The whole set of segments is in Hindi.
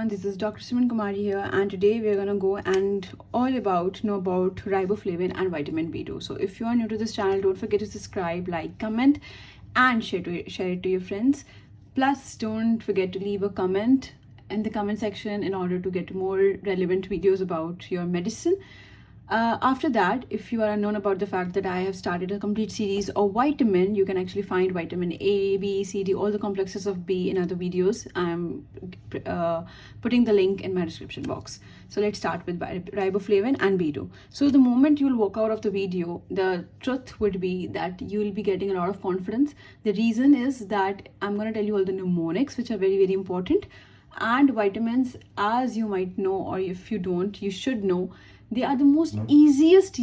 everyone, this is Dr. Simran Kumari here, and today we are going to go and know about riboflavin and vitamin B2. So if you are new to this channel, don't forget to subscribe, like, comment and share it to your friends. Plus don't forget to leave a comment in the comment section in order to get more relevant videos about your medicine. After that, if you are unknown about the fact that I have started a complete series of vitamin, you can actually find vitamin A, B, C, D, all the complexes of B in other videos. I'm putting the link in my description box. So let's start with riboflavin and B2. So the moment you'll walk out of the video, the truth would be that you will be getting a lot of confidence. The reason is that I'm going to tell you all the mnemonics, which are very, very important. And vitamins, as you might know, or if you don't, you should know, they are the most easiest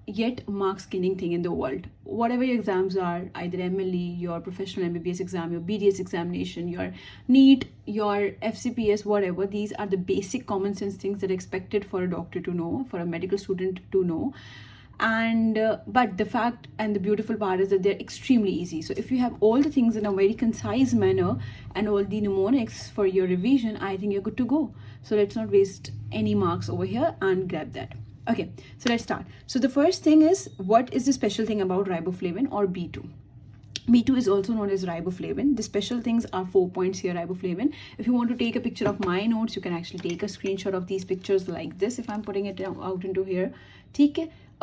yet mark skinning thing in the world. Whatever your exams are, either MLE, your professional MBBS exam, your BDS examination, your NEET, your FCPS, whatever, these are the basic common sense things that are expected for a doctor to know, for a medical student to know. And but the fact and the beautiful part is that they're extremely easy. So if you have all the things in a very concise manner and all the mnemonics for your revision, I think you're good to go. So let's not waste any marks over here and grab that. Okay, so let's start. So the first thing is, what is the special thing about riboflavin or B2? B2 is also known as riboflavin. The special things are 4 points here, riboflavin. If you want to take a picture of my notes, you can actually take a screenshot of these pictures like this if I'm putting it out into here.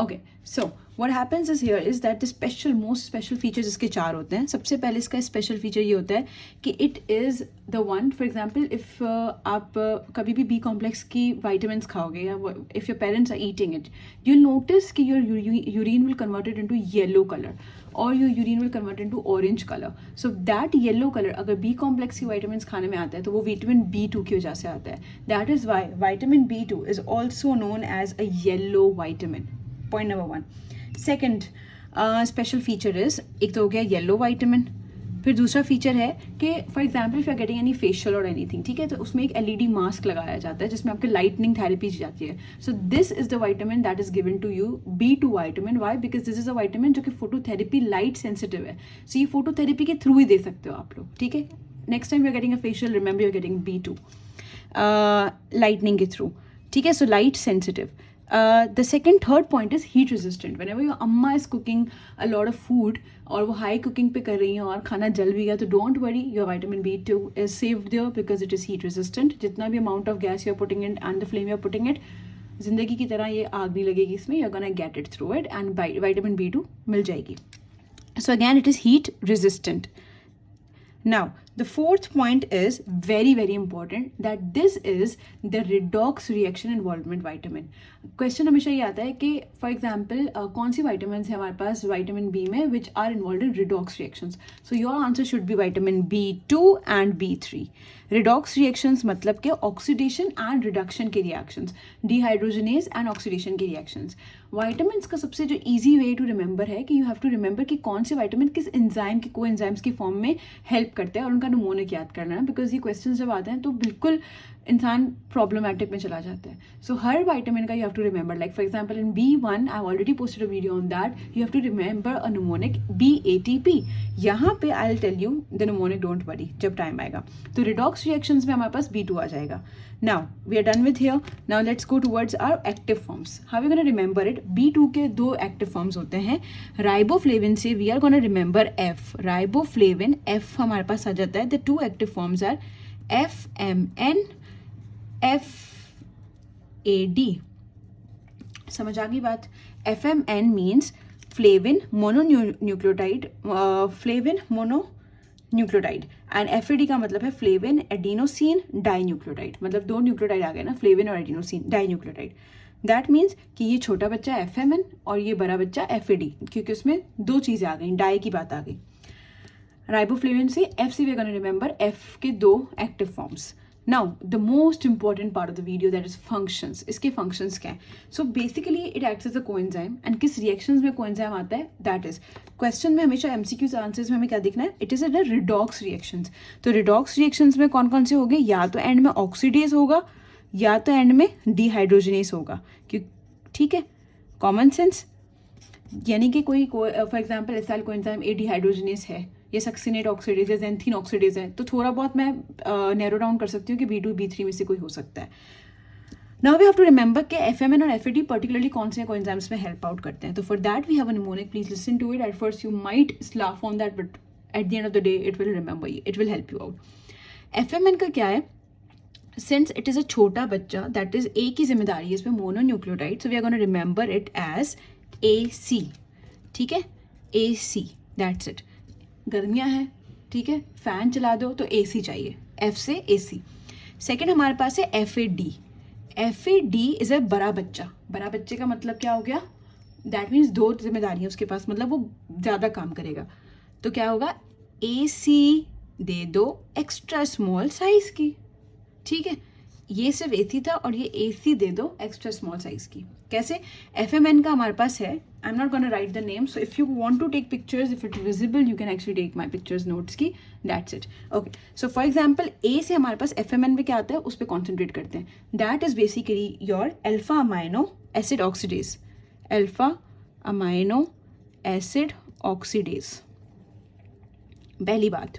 Okay, so what happens is here is that the most special features इसके 4 होते हैं. सबसे पहले इसका स्पेशल फीचर ये होता है कि it is the one, for example, if आप कभी भी B complex की vitamins खाओगे या if your parents are eating it, you'll notice कि your urine will convert it into yellow color or your urine will convert into orange color. So that yellow color अगर B complex की vitamins खाने में आता है तो वो vitamin B2 की वजह से आता है. That is why vitamin B2 is also known as a yellow vitamin. Point number 1. Second special feature is, एक तो हो गया येलो विटामिन. फिर दूसरा फीचर है कि for example if you are getting any facial और एनीथिंग, ठीक है, तो उसमें एक LED मास्क लगाया जाता है जिसमें आपके लाइटनिंग थेरेपी दी जाती है. So this is the vitamin that is given to you, B2 vitamin. Why? Because this is a vitamin जो कि फोटोथेरेपी लाइट सेंसिटिव है. सो ये फोटोथेरेपी के थ्रू ही दे सकते हो आप लोग, ठीक है. Next time you are getting a facial, remember you are getting B2 lightning के थ्रू, ठीक है. So light sensitive. The third point is heat resistant. Whenever your amma is cooking a lot of food और वो high cooking पे कर रही हैं और खाना जल भी गया, तो don't worry, your vitamin B2 is saved there because it is heat resistant. जितना भी amount of gas you're putting in and the flame you're putting it, जिंदगी की तरह ये आग नहीं लगेगी इसमें. You're gonna get it through it and vitamin B2 मिल जाएगी. So again, it is heat resistant. Now, the fourth point is very, very important, that this is the redox reaction involvement vitamin. Question हमेशा ये आता है कि for example कौन सी vitamins है हमारे पास vitamin B में which are involved in redox reactions. So your answer should be vitamin B2 and B3. Redox reactions मतलब के oxidation and reduction के reactions, dehydrogenase and oxidation के reactions. Vitamins का सबसे जो easy way to remember है कि you have to remember कि कौन से vitamin किस enzyme के coenzymes की form में help करते हैं और उनका नमूनिक याद करना है. बिकॉज ये क्वेश्चन जब आते हैं तो बिल्कुल इंसान प्रॉब्लमेटिक में चला जाता है. सो हर विटामिन का you have to remember. Like for example in B1 I already posted a video on that. You have to remember a mnemonic BATP. यहाँ पे I will tell you the mnemonic, don't worry, जब टाइम आएगा. तो रिडॉक्स रिएक्शंस में हमारे पास B2 आ जाएगा. Now we are done with here. Now let's go towards our active forms. How we gonna remember it? B2 के 2 एक्टिव फॉर्म्स होते हैं. राइबोफ्लेविन से we are gonna remember F. Riboflavin F हमारे पास आ जाता है. The 2 active forms are FMN, FAD. समझ आ गई बात? FMN means flavin mononucleotide, flavin mononucleotide, and FAD का मतलब है फ्लेविन एडिनोसिन डाइन्यूक्लियोटाइड. मतलब 2 न्यूक्लियोटाइड आ गए ना, फ्लेविन और एडिनोसिन डाइन्यूक्लियोटाइड. दैट मीन्स कि ये छोटा बच्चा FMN और ये बड़ा बच्चा FAD, क्योंकि उसमें 2 चीजें आ गई, डाई की बात आ गई. राइबोफ्लेविन से F से we are gonna remember F के 2 active forms. Now the most important part of the video, that is functions. इसके फंक्शंस क्या है? So basically it acts as a coenzyme. And किस रिएक्शंस में कोएंजाइम आता है? दैट इज क्वेश्चन में हमेशा MCQs आंसर्स में हमें क्या दिखना है? It is in redox reactions. तो रिडॉक्स रिएक्शंस में कौन कौन से होंगे? या तो एंड में ऑक्सीडेज होगा या तो एंड में डिहाइड्रोजनेस होगा. ठीक है, कॉमन सेंस. यानी कि कोई for example acyl coenzyme A dehydrogenase है, या सक्सिनेट ऑक्सीडेज या जेंथीन ऑक्सीडेज है, तो थोड़ा बहुत मैं नैरो डाउन कर सकती हूँ कि B2 B3 में से कोई हो सकता है. Now we have to remember कि FMN और FAD पर्टिकुलरली कौन से कोएंजाइम्स में हेल्प आउट करते हैं. तो for that we have a mnemonic. Please listen to it. At first you might laugh on that, but at the end of the day it will remember you, it will help you out. FMN का क्या है? सिंस इट इज अ छोटा बच्चा, दैट इज A की जिम्मेदारी है इसमें, mononucleotide, so we are gonna remember it as AC. ठीक है, AC, दैट्स इट. गर्मियाँ हैं, ठीक है, फैन चला दो तो AC चाहिए, F से AC. सेकेंड हमारे पास है FAD. FAD इज अ बड़ा बच्चा. बड़ा बच्चे का मतलब क्या हो गया? दैट मीन्स 2 जिम्मेदारियां उसके पास, मतलब वो ज़्यादा काम करेगा. तो क्या होगा? AC दे दो एक्स्ट्रा स्मॉल साइज की. ठीक है, ये सिर्फ AC था और ये AC दे दो एक्स्ट्रा स्मॉल साइज की. कैसे? FMN का हमारे पास है. I am not gonna write the name, so if you want to take pictures, if it visible you can actually take my pictures notes की. That's it. Okay, so for example A से हमारे पास FMN में क्या आता है, उस पर कॉन्सेंट्रेट करते हैं. That is basically your alpha amino acid oxidase. Alpha amino acid oxidase, पहली बात.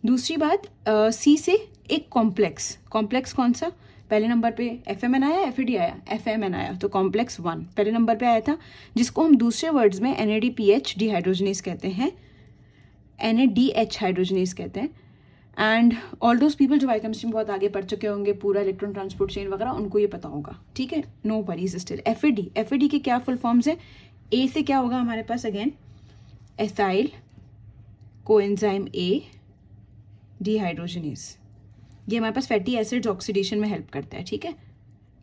दूसरी बात, C से एक कॉम्प्लेक्स. कॉम्प्लेक्स कौन सा? पहले नंबर पे FMN आया, FAD आया, FMN आया, तो कॉम्प्लेक्स 1 पहले नंबर पे आया था, जिसको हम दूसरे वर्ड्स में NADPH डिहाइड्रोजनेस कहते हैं, NADH हाइड्रोजनेस कहते हैं. एंड ऑल दोज पीपल जो बायोकेमिस्ट्री में बहुत आगे पढ़ चुके होंगे, पूरा इलेक्ट्रॉन ट्रांसपोर्ट चेन वगैरह, उनको ये पता होगा. ठीक है, नो वरीज स्टिल. FAD के क्या फुल फॉर्म्स है? A से क्या होगा हमारे पास? Again acyl coenzyme A dehydrogenase. ये हमारे पास फैटी एसिड्स ऑक्सीडेशन में हेल्प करता है. ठीक है,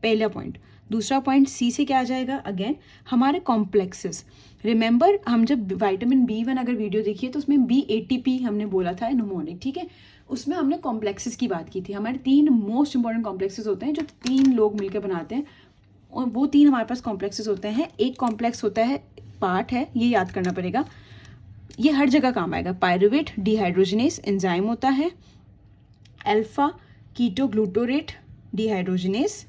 पहला पॉइंट. दूसरा पॉइंट C से क्या आ जाएगा? अगेन हमारे कॉम्प्लेक्सेस. रिमेंबर, हम जब विटामिन B1 अगर वीडियो देखिए तो उसमें BATP हमने बोला था निमोनिक. ठीक है, उसमें हमने कॉम्प्लेक्सेस की बात की थी. हमारे 3 मोस्ट इंपॉर्टेंट कॉम्प्लेक्सेस होते हैं जो 3 लोग मिलकर बनाते हैं, और वो 3 हमारे पास कॉम्प्लेक्सेस होते हैं. एक कॉम्प्लेक्स होता है, पार्ट है, ये याद करना पड़ेगा, ये हर जगह काम आएगा. पायरुवेट डिहाइड्रोजनेस एंजाइम होता है. Alpha ketoglutarate dehydrogenase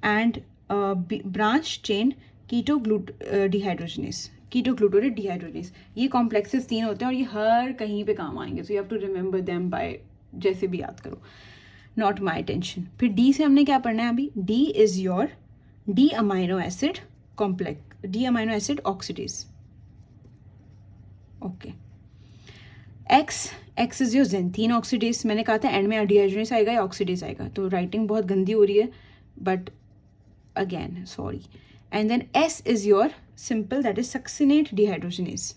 and branch chain dehydrogenase, ketoglutarate dehydrogenase. ये कॉम्प्लेक्सेस 3 होते हैं और ये हर कहीं पे काम आएंगे. So you have to remember them by, जैसे भी याद करो, नॉट माई टेंशन. फिर D से हमने क्या पढ़ना है अभी? D is your D amino acid complex, D amino acid oxidase. Okay. X is your xanthine oxidase. मैंने कहा था एंड में डिहाइड्रोजनेस आएगा या ऑक्सीडेज आएगा, तो राइटिंग बहुत गंदी हो रही है, but again sorry. And then S is your simple, that is succinate dehydrogenase.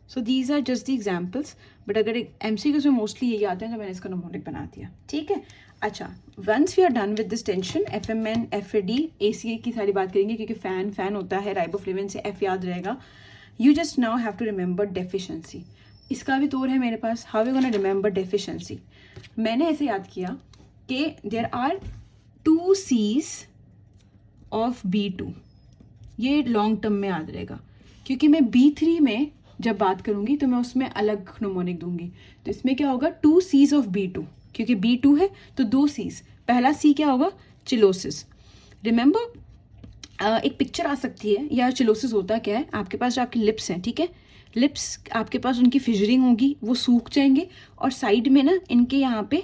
So these are just the examples, but अगर MCQs में मोस्टली यही आते हैं, तो मैंने इसका निमोनिक बना दिया. ठीक है, अच्छा. Once we are done with this tension, FMN FAD ACA की सारी बात करेंगे, क्योंकि फैन होता है, राइबोफ्लेविन से F याद रहेगा. You just now have to remember deficiency. इसका भी तौर है मेरे पास. How you gonna remember deficiency? मैंने ऐसे याद किया कि there are 2 C's of B2. ये लॉन्ग टर्म में याद रहेगा, क्योंकि मैं B3 में जब बात करूंगी तो मैं उसमें अलग निमोनिक दूंगी. तो इसमें क्या होगा? 2 C's ऑफ B2, क्योंकि B2 है तो 2 C's. पहला C क्या होगा? चिलोसिस. रिमेंबर, एक पिक्चर आ सकती है, या चिलोसिस होता क्या है? आपके पास जो आपकी लिप्स हैं, ठीक है, लिप्स आपके पास उनकी फिजरिंग होगी, वो सूख जाएंगे, और साइड में ना इनके यहाँ पे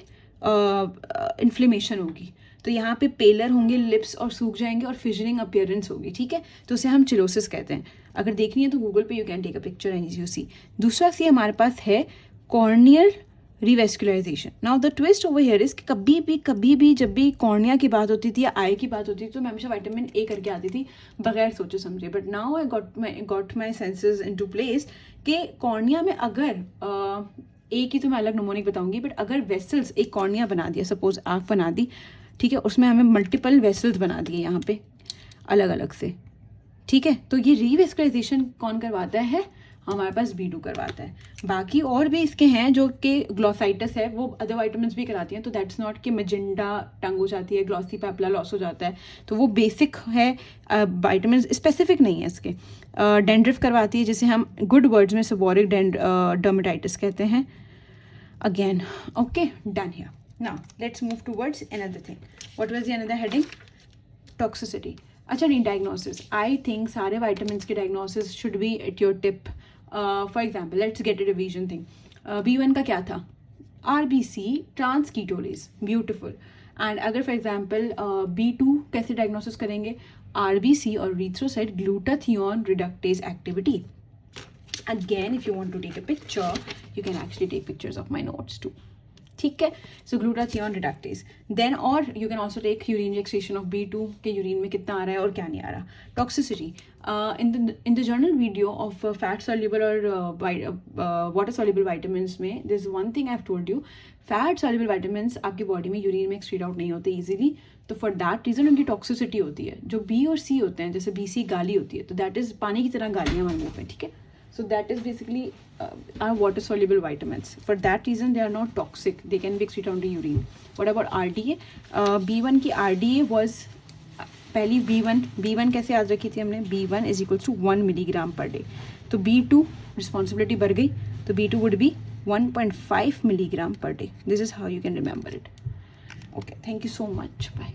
इन्फ्लेमेशन होगी, तो यहाँ पे पेलर होंगे लिप्स और सूख जाएंगे और फिजरिंग अपीयरेंस होगी. ठीक है, तो उसे हम चिलोसिस कहते हैं. अगर देखनी है तो गूगल पे you can take a picture and you see. दूसरा सी हमारे पास है corneal revascularization. Now the twist over here is कि कभी भी जब भी कॉर्निया की बात होती थी या आई की बात होती थी, तो मैं हमेशा विटामिन A करके आती थी बगैर सोचे समझे. But now I got my senses into place कि कॉर्निया में अगर A की तो मैं अलग निमोनिक बताऊंगी, बट अगर वेसल्स, एक कॉर्निया बना दिया, सपोज आँख बना दी, ठीक है, उसमें हमें मल्टीपल वेसल्स बना दिए यहाँ पे अलग अलग से. ठीक है, तो ये रिवेस्कुलराइजेशन कौन करवाता है? हमारे पास B2 करवाता है. बाकी और भी इसके हैं जो कि ग्लोसाइटिस है, वो अदर वाइटामिन भी कराती हैं, तो दैट्स नॉट कि मेजेंडा टंग हो जाती है, ग्लॉसी पैपुला लॉस हो जाता है, तो वो बेसिक है, वाइटामिन स्पेसिफिक नहीं है इसके. डेंड्रिफ करवाती है, जिसे हम गुड वर्ड्स में सेबोरिक डर्मेटाइटिस कहते हैं. Again okay, done here. Now let's move towards another thing. What was the another heading? Toxicity. अच्छा नहीं, डायग्नोसिस. आई थिंक सारे वाइटामिन के diagnosis should be at your tip. For example let's get a revision thing. B1 का क्या था? RBC ट्रांसकीटोलेज. ब्यूटिफुल. एंड अगर फॉर एग्जाम्पल B2 कैसे डायग्नोसिस करेंगे? RBC और erythrocyte glutathione reductase activity. Again, if you want to take a picture, you can actually take pictures of my notes too. ठीक है. So glutathione reductase. Then और you can also take urinary excretion of B2 के यूरिन में कितना आ रहा है और क्या नहीं आ रहा. Toxicity. In the journal video of fat soluble or water soluble vitamins में there's one thing I've told you. Fat soluble vitamins आपकी बॉडी में यूरिन में एक्सक्रीट आउट नहीं होते इजीली. तो फॉर दैट रीजन उनकी टॉक्सिसिटी होती है. जो B और C होते हैं, जैसे BC गाली होती है, तो दैट इज पानी की तरह गालियाँ हमारे मुंह पे. ठीक है. So that is basically our water soluble vitamins. For that reason they are not toxic. They can be excreted onto urine. What about RDA? B1 की RDA was पहली B1 कैसे याद रखी थी हमने? B1 is equals to 1 milligram per day. तो B2 responsibility बढ़ गई, तो B2 would be 1.5 milligram per day. This is how you can remember it. Okay, thank you so much. Bye.